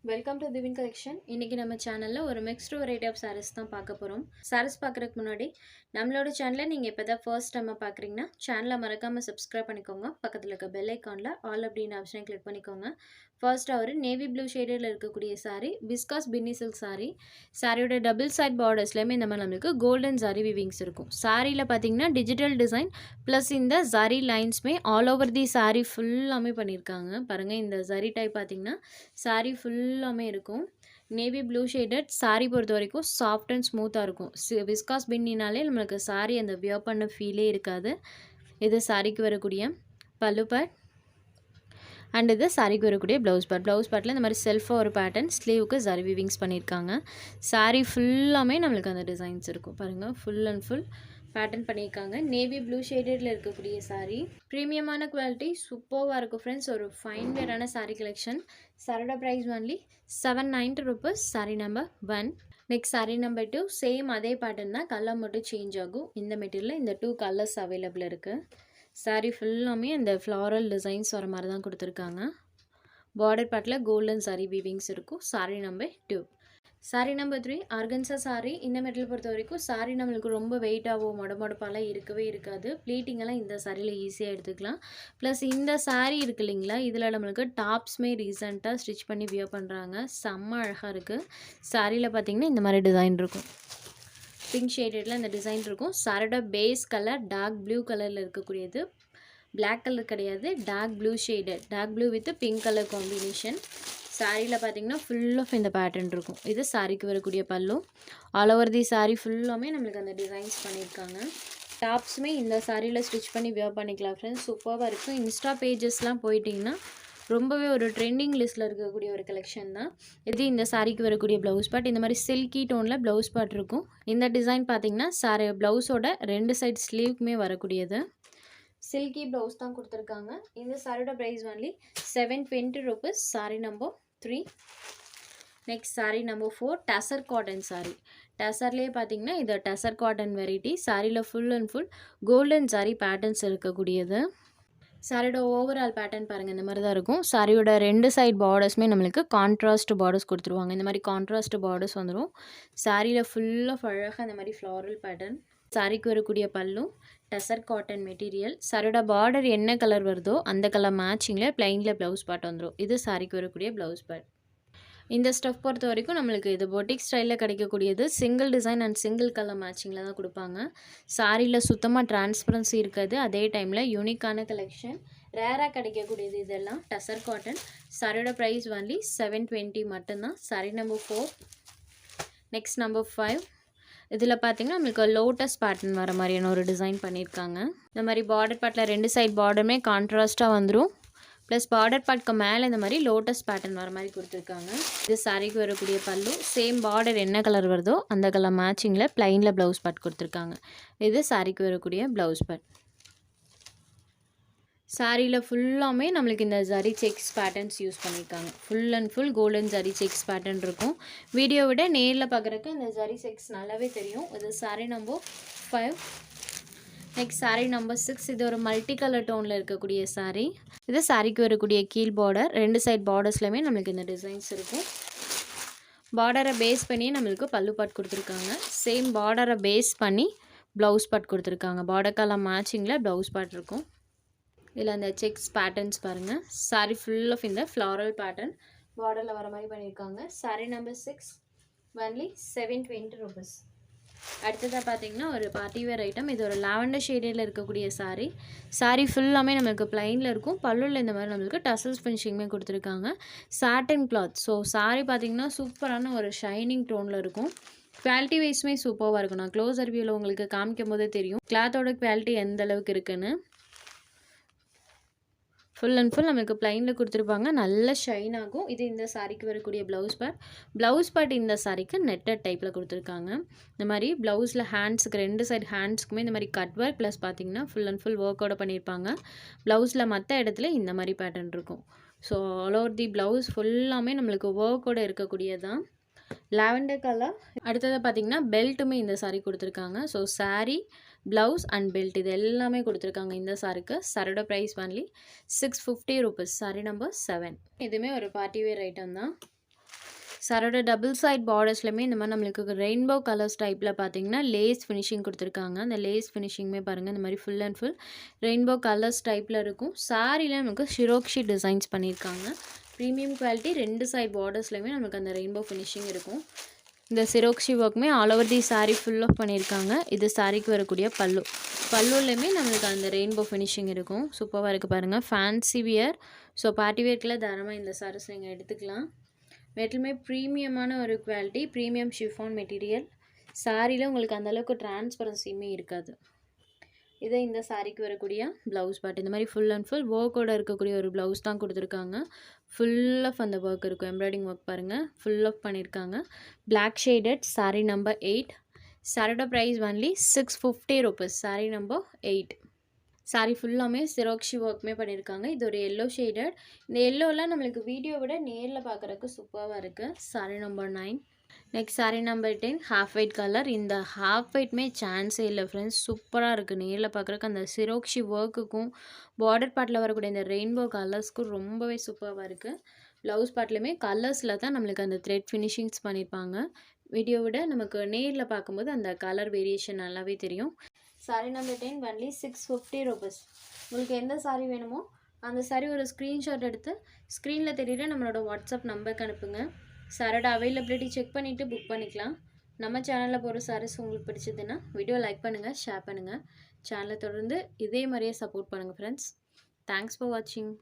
Welcome to Divin collection. இன்றைக்கி நம்ம சேனலில் ஒரு மிக்ஸ்டு வெரைட்டி ஆஃப் சாரீஸ் தான் பார்க்க போகிறோம். சாரீஸ் பார்க்குறதுக்கு முன்னாடி நம்மளோட சேனலை நீங்கள் இப்போ தான் ஃபர்ஸ்ட் டைமாக பார்க்குறீங்கன்னா சேனலை மறக்காமல் சப்ஸ்கிரைப் பண்ணிக்கோங்க. பக்கத்தில் இருக்க பெல் ஐக்கானில் ஆல் அப்படின்னு ஆப்ஷனை கிளிக் பண்ணிக்கோங்க. ஃபர்ஸ்ட்டாக ஒரு நேவி ப்ளூ ஷேடில் இருக்கக்கூடிய சாரீ, விஸ்காஸ் பின்னி சில்க் சாரீ. சாரியோட டபுள் சைட் பார்டர்ஸ்லேயுமே இந்த மாதிரி நம்மளுக்கு கோல்டன் ஜரி விவிங்ஸ் இருக்கும். சாரியில் பார்த்தீங்கன்னா டிஜிட்டல் டிசைன் ப்ளஸ் இந்த ஜரி லைன்ஸுமே ஆல் ஓவர் தி சாரீ ஃபுல்லாமே பண்ணியிருக்காங்க. பாருங்கள், இந்த ஜரி டைப் பார்த்தீங்கன்னா சாரீ ஃபுல்லாமே இருக்கும். நேவி ப்ளூ ஷேடட் சாரீ பொறுத்த வரைக்கும் சாஃப்ட் அண்ட் ஸ்மூத்தாக இருக்கும். விஸ்காஸ் பின்னினாலே நம்மளுக்கு சாரீ அந்த வியர் பண்ண ஃபீலே இருக்காது. இது சாரீக்கு வரக்கூடிய பல்லு பார்ட் அண்ட் இது சாரீக்கு வரக்கூடிய ப்ளவுஸ் பார்ட்டில் இந்த மாதிரி செல்ஃபாக ஒரு பேட்டர்ன், ஸ்லீவுக்கு ஜரி வீவிங்ஸ் பண்ணியிருக்காங்க. சாரீ ஃபுல்லாமே நம்மளுக்கு அந்த டிசைன்ஸ் இருக்கும். பாருங்கள், ஃபுல் அண்ட் ஃபுல் பேட்டர்ன் பண்ணியிருக்காங்க. நேவி ப்ளூ ஷேடடில் இருக்கக்கூடிய சாரீ ப்ரீமியமான குவாலிட்டி, சூப்பராக இருக்கும் ஃப்ரெண்ட்ஸ். ஒரு ஃபைன் வேரான சாரீ கலெக்ஷன். சாரோட price only 790 rupees. Sari number 1. Next sari number 2. Same அதே பேட்டர்ன் தான், கலர் மட்டும் சேஞ்ச் ஆகும். இந்த மெட்டீரியலில் இந்த 2 கலர்ஸ் அவைலபிள் இருக்குது. சாரீ ஃபுல்லாமே இந்த ஃப்ளாரல் டிசைன்ஸ் வர மாதிரி தான் கொடுத்துருக்காங்க. பார்டர் பார்ட்டில் கோல்டன் சாரீ வீவிங்ஸ் இருக்கும். Sari number 2. Sari number 3 organza sari. இந்த மெட்டீரியல் பொறுத்த வரைக்கும் சாரீ நம்மளுக்கு ரொம்ப வெயிட்டாகவோ மொடமொடப்பாலாம் இருக்கவே இருக்காது. ப்ளீட்டிங்கெல்லாம் இந்த சாரியில் ஈஸியாக எடுத்துக்கலாம். ப்ளஸ் இந்த சாரீ இருக்குது இல்லைங்களா, இதில் நம்மளுக்கு டாப்ஸுமே ரீசெண்டாக ஸ்டிச் பண்ணி வியர் பண்ணுறாங்க. செம்ம அழகாக இருக்குது. சாரியில் பார்த்திங்கன்னா இந்த மாதிரி டிசைன் இருக்கும். பிங்க் ஷேடடில் இந்த டிசைன் இருக்கும். சாரோட பேஸ் கலர் டார்க் ப்ளூ கலரில் இருக்கக்கூடியது. பிளாக் கலர் கிடையாது, dark blue shaded, dark blue with pink colour combination. சாரியில் பார்த்தீங்கன்னா ஃபுல் ஆஃப் இந்த பேட்டர்ன் இருக்கும். இது சாரிக்கு வரக்கூடிய பல்லு. ஆல் ஓவர் தி சாரீ ஃபுல்லாமே நம்மளுக்கு அந்த டிசைன்ஸ் பண்ணியிருக்காங்க. டாப்ஸுமே இந்த சாரியில் ஸ்டிச் பண்ணி வியர் பண்ணிக்கலாம் ஃப்ரெண்ட்ஸ். சூப்பராக இருக்கும். இன்ஸ்டா பேஜஸ்லாம் போயிட்டிங்கன்னா ரொம்பவே ஒரு ட்ரெண்டிங் லிஸ்ட்டில் இருக்கக்கூடிய ஒரு கலெக்ஷன் தான் இது. இந்த சாரிக்கு வரக்கூடிய ப்ளவுஸ் பார்ட் இந்த மாதிரி சில்கி டோனில் ப்ளவுஸ் பார்ட் இருக்கும். இந்த டிசைன் பார்த்தீங்கன்னா சாரி ப்ளவுஸோட 2 சைட் ஸ்லீவுக்குமே வரக்கூடியது. சில்கி ப்ளவுஸ் தான் கொடுத்துருக்காங்க. இந்த சாரியோட price only 720 rupees. Sari number 3. Next sari number 4 tussar cotton sari. டசர்லேயே பார்த்தீங்கன்னா இது டசர் காட்டன் வெரைட்டி. சாரியில் full and full golden sari patterns இருக்கக்கூடியது. சாரியோட ஓவரால் பேட்டர்ன் பாருங்கள், இந்த மாதிரி தான் இருக்கும். சாரியோட 2 சைட் பார்டர்ஸுமே நம்மளுக்கு கான்ட்ராஸ்ட் பார்டர்ஸ் கொடுத்துருவாங்க. இந்த மாதிரி கான்ட்ராஸ்ட் பார்டர்ஸ் வந்துடும். சாரியில் ஃபுல்லாக அழகாக இந்த மாதிரி ஃப்ளாரல் பேட்டர்ன். சாரிக்கு வரக்கூடிய பல்லு டசர் காட்டன் மெட்டீரியல். சாரியோட பார்டர் என்ன கலர் வருதோ அந்த கலர் மேட்சிங்கில் பிளைனில் ப்ளவுஸ் பார்ட் வந்துடும். இது சாரிக்கு வரக்கூடிய ப்ளவுஸ் பார்ட். இந்த ஸ்டஃப் பொறுத்த வரைக்கும் நம்மளுக்கு இது பொட்டிக் ஸ்டைலில் கிடைக்கக்கூடியது. Single design and single colour மேட்சிங்கில் தான் கொடுப்பாங்க. சாரியில் சுத்தமாக டிரான்ஸ்பரன்சி இருக்காது. அதே டைமில் யூனிக்கான கலெக்ஷன், ரேராக கிடைக்கக்கூடியது இதெல்லாம். டசர் காட்டன். சாரியோட ப்ரைஸ் ஒன்லி 720 மட்டும்தான். Sorry number 4. Next number 5. இதில் பார்த்தீங்கன்னா நம்மளுக்கு லோட்டஸ் பேட்டர்ன் வர மாதிரியான ஒரு டிசைன் பண்ணியிருக்காங்க. இந்த மாதிரி பார்டர் பார்ட்டில் 2 சைட் பார்டருமே கான்ட்ராஸ்ட்டாக வந்துடும். ப்ளஸ் பார்டர் பார்ட்க்கு மேலே இந்த மாதிரி லோட்டஸ் பேட்டர்ன் வர மாதிரி கொடுத்துருக்காங்க. இது சாரிக்கு வரக்கூடிய பல்லு. சேம் பார்டர் என்ன கலர் வருதோ அந்த கலர் மேட்சிங்கில் ப்ளைனில் ப்ளவுஸ் பார்ட் கொடுத்துருக்காங்க. இது சாரிக்கு வரக்கூடிய ப்ளவுஸ் பார்ட். சாரியில் ஃபுல்லாமே நம்மளுக்கு இந்த ஜரி செக்ஸ் பேட்டர்ன்ஸ் யூஸ் பண்ணியிருக்காங்க. Full and full golden zari sex pattern இருக்கும். வீடியோ விட நேரில் பார்க்குறக்கு இந்த ஜரி செக்ஸ் நல்லாவே தெரியும். இது sorry number 5. Next sorry number 6. இது ஒரு மல்டி கலர் டோனில் இருக்கக்கூடிய சாரீ. இது சாரிக்கு வரக்கூடிய கீழ் பார்டர். 2 சைட் பார்டர்ஸ்லையுமே நம்மளுக்கு இந்த டிசைன்ஸ் இருக்கும். பார்டரை பேஸ் பண்ணி நம்மளுக்கு பல்லு பார்ட் கொடுத்துருக்காங்க. சேம் பார்டரை பேஸ் பண்ணி ப்ளவுஸ் பார்ட் கொடுத்துருக்காங்க. பார்டர் கலர் மேட்சிங்கில் ப்ளவுஸ் பார்ட் இருக்கும். இதில் அந்த செக்ஸ் பேட்டர்ன்ஸ் பாருங்கள். சாரி ஃபுல் ஆஃப் இந்த ஃப்ளாரல் பேட்டர்ன் பார்டரில் வர மாதிரி பண்ணியிருக்காங்க. Sorry number 6 only 720 rupees. அடுத்ததாக பார்த்தீங்கன்னா ஒரு பார்ட்டி வேர் ஐட்டம். இது ஒரு லாவெண்டர் ஷேடில் இருக்கக்கூடிய சாரீ. சாரீ ஃபுல்லாமே நம்மளுக்கு ப்ளைனில் இருக்கும். பல்லுவில் இந்த மாதிரி நம்மளுக்கு டசல்ஸ் ஃபினிஷிங்குமே கொடுத்துருக்காங்க. Satin cloth. ஸோ சாரீ பார்த்தீங்கன்னா சூப்பரான ஒரு ஷைனிங் டோனில் இருக்கும். குவாலிட்டி வைஸுமே சூப்பராக இருக்கும். நான் க்ளோஸ் ரிவ்யூவில் உங்களுக்கு காமிக்கும் போதே தெரியும் கிளாத்தோட குவாலிட்டி எந்த அளவுக்கு இருக்குன்னு. ஃபுல் அண்ட் ஃபுல் நம்மளுக்கு ப்ளைனில் கொடுத்துருப்பாங்க. நல்ல ஷைன் ஆகும். இது இந்த சாரிக்கு வரக்கூடிய ப்ளவுஸ் பார்ட். ப்ளவுஸ் பார்ட் இந்த சாரிக்கு நெட்டட் டைப்பில் கொடுத்துருக்காங்க. இந்த மாதிரி ப்ளவுஸில் ஹேண்ட்ஸுக்கு 2 சைட் ஹேண்ட்ஸ்க்குமே இந்த மாதிரி கட் ஒர்க் ப்ளஸ் பார்த்திங்கன்னா ஃபுல் அண்ட் ஃபுல் ஒர்க்கோட பண்ணியிருப்பாங்க. ப்ளவுஸில் மற்ற இடத்துல இந்த மாதிரி பேட்டர்ன் இருக்கும். So all over the blouse ஃபுல்லாமே நம்மளுக்கு ஒர்க்கோட இருக்கக்கூடியது தான். Lavender colour. அடுத்தது பார்த்திங்கன்னா பெல்ட்டுமே இந்த சாரீ கொடுத்துருக்காங்க. So sari, blouse and belt இது எல்லாமே கொடுத்துருக்காங்க இந்த சாரிக்கு. சாரியோட price only 650 rupees. Sari number 7. இதுவுமே ஒரு பார்ட்டி வேர் ஐட்டம் தான். சாரியோட டபுள் சைட் பார்டர்ஸ்லையுமே இந்த மாதிரி நம்மளுக்கு ரெயின்போ கலர்ஸ் டைப்பில் பார்த்தீங்கன்னா லேஸ் ஃபினிஷிங் கொடுத்துருக்காங்க. அந்த லேஸ் ஃபினிஷிங்குமே பாருங்கள் இந்த மாதிரி full and full rainbow colours டைப்பில் இருக்கும். சாரியில் நமக்கு ஷிரோக்ஷி டிசைன்ஸ் பண்ணியிருக்காங்க. ப்ரீமியம் குவாலிட்டி 2 சைட் பார்டர்ஸ்லையுமே நமக்கு அந்த ரெயின்போ ஃபினிஷிங் இருக்கும். இந்த சிரோக்ஷி ஒர்க்குமே all over the sari full of பண்ணியிருக்காங்க. இது சாரீக்கு வரக்கூடிய பல்லு. பல்லுலையுமே நம்மளுக்கு அந்த ரெயின்போ ஃபினிஷிங் இருக்கும். சூப்பராக இருக்குது பாருங்கள். ஃபேன்சி வியர், ஸோ பார்ட்டி வேர்க்கில் தாராளமாக இந்த சாரீஸ் நீங்கள் எடுத்துக்கலாம். மெட்டலுமே ப்ரீமியமான ஒரு குவாலிட்டி, ப்ரீமியம் ஷிஃபான் மெட்டீரியல். சாரியில் உங்களுக்கு அந்தளவுக்கு டிரான்ஸ்பரன்சியுமே இருக்காது. இதை இந்த சாரீக்கு வரக்கூடிய ப்ளவுஸ் பார்ட் இந்த மாதிரி ஃபுல் அண்ட் ஃபுல் ஒர்க்கோடு இருக்கக்கூடிய ஒரு ப்ளவுஸ் தான் கொடுத்துருக்காங்க. ஃபுல் ஆஃப் அந்த ஒர்க் இருக்கும். எம்ப்ராய்டிங் ஒர்க் பாருங்கள், ஃபுல் ஆஃப் பண்ணியிருக்காங்க. Black shaded sari number 8. சாரியோட price only 650 rupees. Sari number 8. Sari ஃபுல்லாமே சிரோக்ஷி ஒர்க்குமே பண்ணியிருக்காங்க. இது ஒரு எல்லோ ஷேடட். இந்த எல்லோலாம் நம்மளுக்கு வீடியோ விட நேரில் பார்க்குறதுக்கு சூப்பராக இருக்குது. Sari number 9. Next sari number 10 half white colour. இந்த ஹாஃப் ஒயிட்மே சான்ஸே இல்லை ஃப்ரெண்ட்ஸ், சூப்பராக இருக்குது. நேரில் பார்க்குறக்கு அந்த சிரோக்ஷி ஒர்க்குக்கும் பார்டர் பார்ட்டில் வரக்கூடிய இந்த ரெயின்போ கலர்ஸ்க்கும் ரொம்பவே சூப்பராக இருக்குது. ப்ளவுஸ் பார்ட்லையுமே கலர்ஸில் தான் நம்மளுக்கு அந்த த்ரெட் ஃபினிஷிங்ஸ் பண்ணியிருப்பாங்க. வீடியோ விட நமக்கு நேரில் பார்க்கும்போது அந்த கலர் வேரியேஷன் நல்லாவே தெரியும். Sari number 10 only 650 rupees. உங்களுக்கு எந்த சாரீ வேணுமோ அந்த சாரீ ஒரு ஸ்க்ரீன்ஷாட் எடுத்து ஸ்க்ரீனில் தெரியுற நம்மளோட வாட்ஸ்அப் நம்பருக்கு அனுப்புங்க. சாரோட அவைலபிலிட்டி செக் பண்ணிவிட்டு புக் பண்ணிக்கலாம். நம்ம சேனலில் போகிற சாரீஸ் உங்களுக்கு பிடிச்சதுன்னா வீடியோ லைக் பண்ணுங்கள், ஷேர் பண்ணுங்கள். சேனலை தொடர்ந்து இதே மாதிரியே சப்போர்ட் பண்ணுங்கள் ஃப்ரெண்ட்ஸ். தேங்க்ஸ் ஃபார் வாட்சிங்.